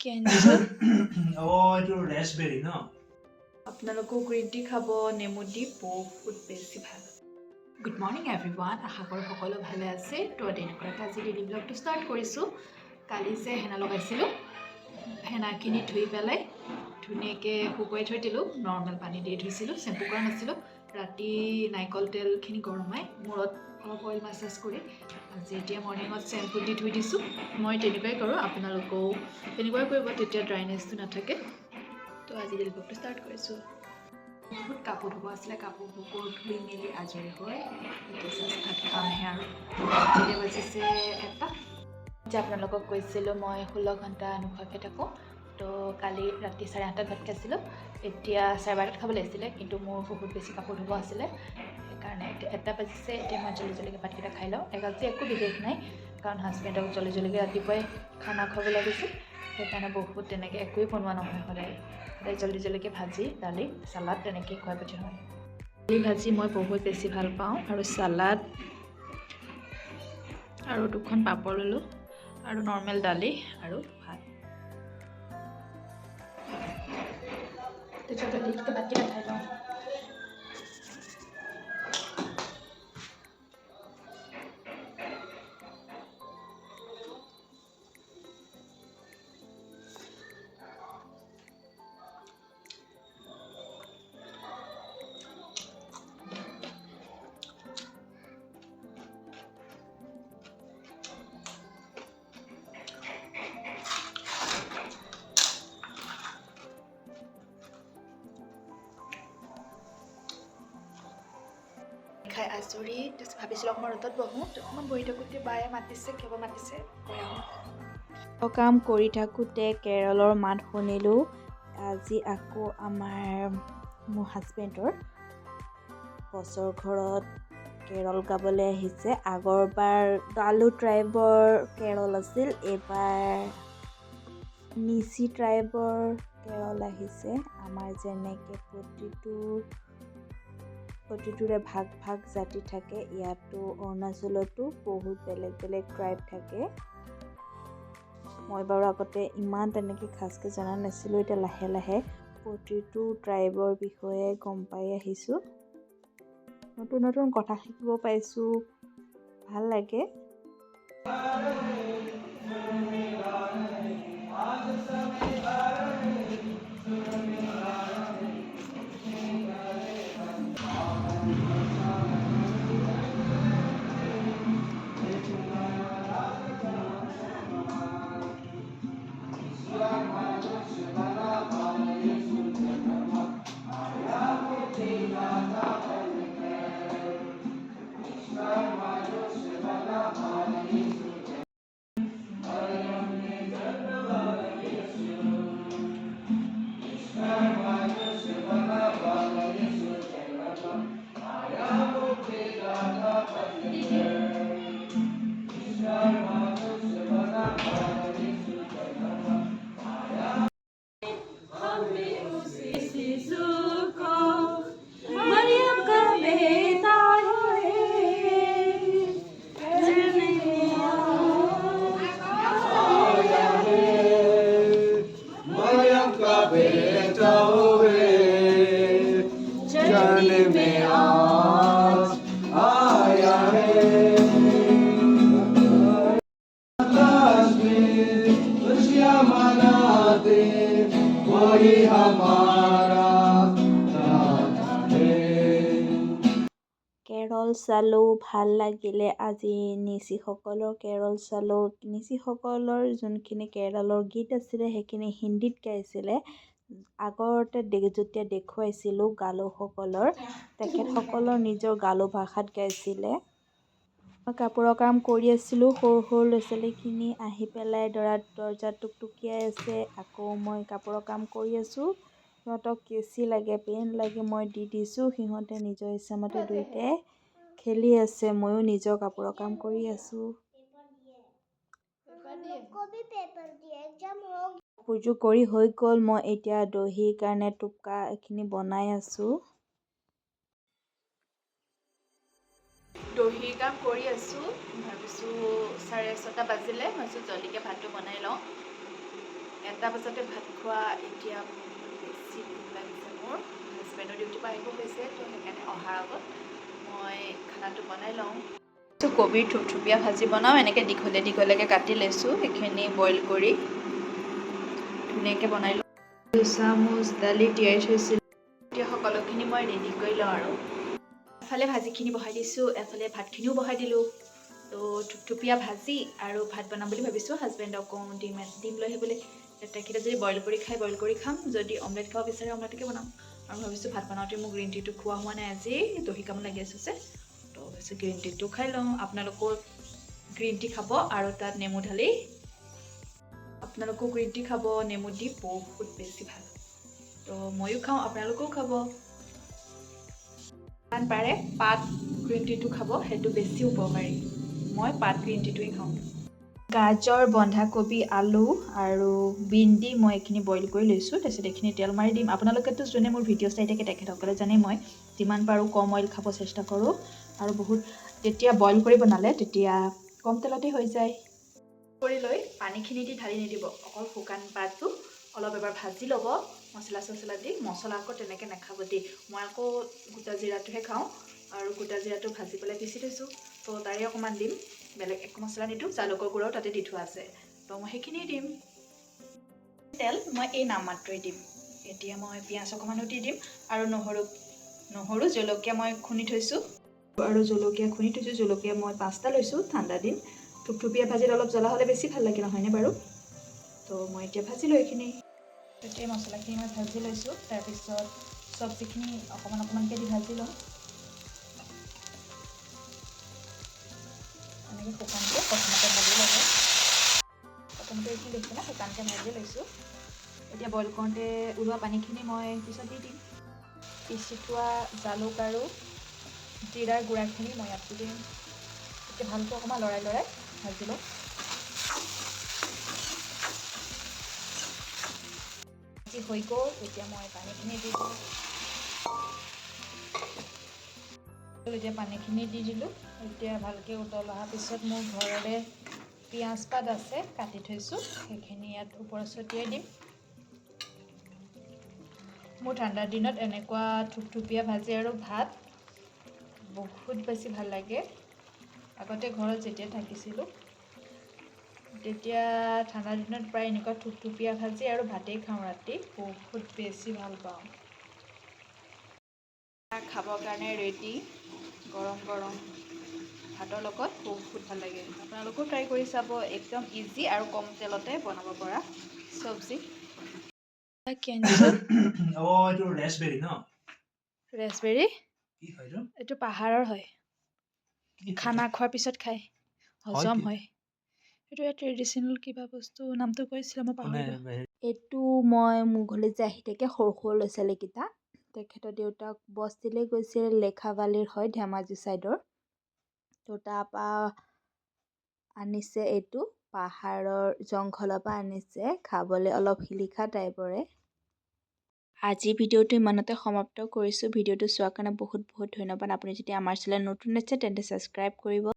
Cancel এইটো ৰেছবেৰী ন? আপোনালোকেও green tea খাব নেমু দি বহুত বেছি ভাল। গুড মৰ্ণিং এভৰিৱান, আশা কৰোঁ সকলো ভালে আছে। তো তেনেকুৱাকৈ আজি ডেইলি ব্লগটো ষ্টাৰ্ট কৰিছোঁ। কালি যে হেনা লগাইছিলোঁ, হেনাখিনি ধুই পেলাই ধুনীয়াকৈ শুকুৱাই থৈ দিলোঁ। নৰ্মেল পানী দি ধুইছিলোঁ, চেম্পু কৰা নাছিলোঁ। ৰাতি নাৰিকল তেলখিনি গৰমাই মূৰত অলপ অইল মাছাজ কৰি আজি এতিয়া মৰ্ণিঙত চেম্পু দি ধুই দিছোঁ। মই তেনেকুৱাই কৰোঁ, আপোনালোকেও তেনেকুৱাই কৰিব, তেতিয়া ড্ৰাইনেছটো নাথাকে। তো আজি ডেইলি ব্লগটো ষ্টাৰ্ট কৰিছোঁ। বহুত কাপোৰ ধুব আছিলে, কাপোৰবোৰ ধুই মেলি আজৰি হৈ এতিয়া জাষ্ট ভাত খামহে আৰু। এতিয়া বাজিছে 1টা। যে আপোনালোকক কৈছিলোঁ মই 16 ঘণ্টা নোখোৱাকৈ থাকোঁ। তো কালি ৰাতি 8:30 ভাত খাইছিলোঁ, এতিয়া 12:30 খাব লাগিছিলে, কিন্তু মোৰ বহুত বেছি কাপোৰ ধুব আছিলে। সেইকাৰণে এতিয়া 1টা বাজিছে। এতিয়া মই জলদি ভাতকেইটা খাই লওঁ। আজি একো বিশেষ নাই, কাৰণ হাজবেণ্ডক জলদি ৰাতিপুৱাই খানা খুৱাব লাগিছিল। সেইকাৰণে বহুত তেনেকৈ একোৱেই বনোৱা নহয় সদায় জলদি ভাজি দালি চালাড তেনেকৈ খুৱাই পঠিওৱা হয়। দালি ভাজি মই বহুত বেছি ভাল পাওঁ, আৰু চালাড আৰু 2খন পাপৰ ল'লোঁ আৰু নৰ্মেল দালি আৰু ভাত। তেতিয়া জলদিকৈ ভাতকেইটা খাই লওঁ। খাই আজৰি তাৰপিছত ভাবিছিলোঁ অকণমান ৰ'দত বহোঁ। অকণমান বহি থাকোঁতে বায়ে মাতিছে, কিয় মাতিছে গৈ আহোঁ। কাম কৰি থাকোঁতে কেৰলৰ মাত শুনিলোঁ। আজি আকৌ মোৰ হাজবেণ্ডৰ বছৰ ঘৰত কেৰল গাবলৈ আহিছে। আগৰবাৰ গালো ট্ৰাইবৰ কেৰল আছিল, এইবাৰ নিচি ট্ৰাইবৰ কেৰল আহিছে। আমাৰ যেনেকৈ প্ৰতিটোৰে ভাগ ভাগ জাতি থাকে, ইয়াতো অৰুণাচলতো বহুত বেলেগ বেলেগ ট্ৰাইব থাকে। মই বাৰু আগতে ইমান তেনেকৈ খাচকৈ জনা নাছিলোঁ, এতিয়া লাহে লাহে প্ৰতিটো ট্ৰাইবৰ বিষয়ে গম পাই আহিছোঁ। নতুন নতুন কথা শিকিব পাইছোঁ, ভাল লাগে। কেৰল চালোঁ, ভাল লাগিলে। আজি নিচিসকলৰ কেৰল চালোঁ। নিচিসকলৰ যোনখিনি কেৰলৰ গীত আছিলে সেইখিনি হিন্দীত গাইছিলে। আগতে যেতিয়া দেখুৱাইছিলোঁ গালোসকলৰ, তেখেতসকলৰ নিজৰ গালো ভাষাত গাইছিলে। মই কাপোৰৰ কাম কৰি আছিলোঁ, সৰু সৰু ল'ৰা ছোৱালীখিনি আহি পেলাই দৰ্জাত টুকটুকিয়াই আছে। আকৌ মই কাপোৰৰ কাম কৰি আছোঁ। সিহঁতক কেঁচি লাগে, পেন লাগে, মই দি দিছোঁ। সিহঁতে নিজৰ ইচ্ছামতে দুয়োটাই খেলি আছে, ময়ো নিজৰ কাপোৰৰ কাম কৰি আছোঁ। কাপোৰযোৰ কৰি হৈ গ'ল। মই এতিয়া দহিৰ কাৰণে টোপকা এইখিনি বনাই আছোঁ। দহি কাম কৰি আছোঁ ভাবিছোঁ 6:30 বাজিলে ভাবিছোঁ জলদিকৈ ভাতটো বনাই লওঁ 1টা বজাতে ভাত খোৱা এতিয়া বেছি ভোক লাগিছে মোৰ হাজবেণ্ডৰ ডিউটিৰ পৰা আহিব হৈছে তো সেইকাৰণে অহাৰ আগত মই খানাটো বনাই লওঁ কবিৰ থুপথুপীয়া ভাজি বনাওঁ এনেকৈ দীঘলে দীঘলেকৈ কাটি লৈছোঁ সেইখিনি বইল কৰি ধুনীয়াকৈ বনাই লওঁ 2 চামুচ দালি তিয়াই থৈছিলোঁ এতিয়া সকলোখিনি মই ৰেডি কৰি লওঁ আৰু এফালে ভাজিখিনি বহাই দিছোঁ এফালে ভাতখিনিও বহাই দিলোঁ তো থুপথুপীয়া ভাজি আৰু ভাত বনাম বুলি ভাবিছোঁ হাজবেণ্ডকো ডিম লৈ আহিবলৈ তেখেতে যদি বইল কৰি খাই বইল কৰি খাম যদি অমলেট খাব বিচাৰে অমলেটকে বনাম আৰু ভাবিছোঁ ভাত বনাওঁতে মোৰ গ্ৰীণ টিটো খোৱা হোৱা নাই আজি দহি কাম লাগি আছে যে তো ভাবিছোঁ গ্ৰীণ টিটো খাই লওঁ আপোনালোকেও গ্ৰীণ টি খাব আৰু তাত নেমু ঢালি আপোনালোকেও গ্ৰীণ টি খাব নেমু দি বহুত বেছি ভাল তো ময়ো খাওঁ আপোনালোকেও খাব যিমান পাৰে পাত গ্ৰীণ টিটো খাব সেইটো বেছি উপকাৰী মই পাত গ্ৰীণ টিটোৱে খাওঁ গাজৰ বন্ধাকবি আলু আৰু ভিন্দি মই এইখিনি বইল কৰি লৈছোঁ তাৰপিছত এইখিনি তেল মাৰি দিম আপোনালোকেতো যোনে মোৰ ভিডিঅ' চাই থাকে তেখেতসকলে জানে মই যিমান পাৰোঁ কম অইল খাব চেষ্টা কৰোঁ আৰু বহুত যেতিয়া বইল কৰি বনালে তেতিয়া কম তেলতে হৈ যায় কৰি লৈ পানীখিনি দি ঢালি নিদিব অকল শুকান পাতটো অলপ এবাৰ ভাজি ল'ব মছলা চছলা দি মছলা আকৌ তেনেকৈ নাখাব দেই মই আকৌ গোটা জিৰাটোহে খাওঁ আৰু গোটা জিৰাটো ভাজি পেলাই পিচি থৈছোঁ তো তাৰে অকণমান দিম বেলেগ একো মছলা নিদিওঁ জালুকৰ গুড়াও তাতে দি থোৱা আছে তো মই সেইখিনি দিম তেল মই এই নামমাত্ৰই দিম এতিয়া মই পিঁয়াজ অকণমানো দি দিম আৰু নহৰু জলকীয়া মই খুন্দি থৈছোঁ আৰু জলকীয়া খুন্দি থৈছোঁ জলকীয়া মই 5টা লৈছোঁ ঠাণ্ডা দিন থুপথুপীয়া ভাজিত অলপ জ্বলা হ'লে বেছি ভাল লাগে নহয়নে বাৰু তো মই এতিয়া ভাজিলোঁ এইখিনি এতিয়া মছলাখিনি মই ভাজি লৈছোঁ তাৰপিছত চব্জিখিনি অকণমানকৈ দি ভাজি লওঁ এনেকৈ শুকানকৈ প্ৰথমতে ভাজি ল'ব প্ৰথমতে এইখিনি দেখিছে না শুকানকৈ ভাজি লৈছোঁ এতিয়া বইল কৰোঁতে ওলোৱা পানীখিনি মই পিছত দি দিম পিচি থোৱা জালুক আৰু জিৰাৰ গুড়াখিনি মই ইয়াত দি দিম এতিয়া ভালকৈ অকণমান লৰাই ভাজি লওঁ ভাজি হৈ গ'ল এতিয়া মই পানীখিনি দি দিওঁ এতিয়া পানীখিনি দি দিলোঁ এতিয়া ভালকৈ উতল অহাৰ পিছত মোৰ ঘৰৰে পিঁয়াজ পাত আছে কাটি থৈছোঁ সেইখিনি ইয়াত ওপৰত ছটিয়াই দিম মোৰ ঠাণ্ডাৰ দিনত এনেকুৱা থুপথুপীয়া ভাজি আৰু ভাত বহুত বেছি ভাল লাগে আগতে ঘৰত যেতিয়া থাকিছিলোঁ তেতিয়া ঠাণ্ডাৰ দিনত প্ৰায় এনেকুৱা থুপথুপীয়া ভাজি আৰু ভাতেই খাওঁ ৰাতি বহুত বেছি ভাল পাওঁ খাবৰ কাৰণে ৰেডি গৰম গৰম ভাতৰ লগত বহুত ভাল লাগে আপোনালোকেও ট্ৰাই কৰি চাব একদম ইজি আৰু কম তেলতে বনাব পৰা চব্জি এইটো ৰেছবেৰী ন ৰেছবেৰী কি হয় এইটো এইটো পাহাৰৰ হয় খানা খোৱাৰ পিছত খাই হজম হয় এইটো ট্ৰেডিশ্যনেল কিবা বস্তু নামটো কৈছিলে মই পাহৰিলোঁ এইটো মই মোৰ ঘৰলৈ যে আহি থাকে সৰু সৰু ল'ৰা ছোৱালীকেইটা তেখেতৰ দেউতাক বস্তিলৈ গৈছিল লেখাবালিৰ হয় ধেমাজি ছাইডৰ তো তাৰপৰা আনিছে এইটো পাহাৰৰ জংঘলৰ পৰা আনিছে খাবলৈ অলপ শিলিখা টাইপৰে আজি ভিডিঅ'টো ইমানতে সমাপ্ত কৰিছোঁ ভিডিঅ'টো চোৱাৰ কাৰণে বহুত বহুত ধন্যবাদ আপুনি যদি আমাৰ চেনেল নতুন আছে তেন্তে ছাবস্ক্ৰাইব কৰিব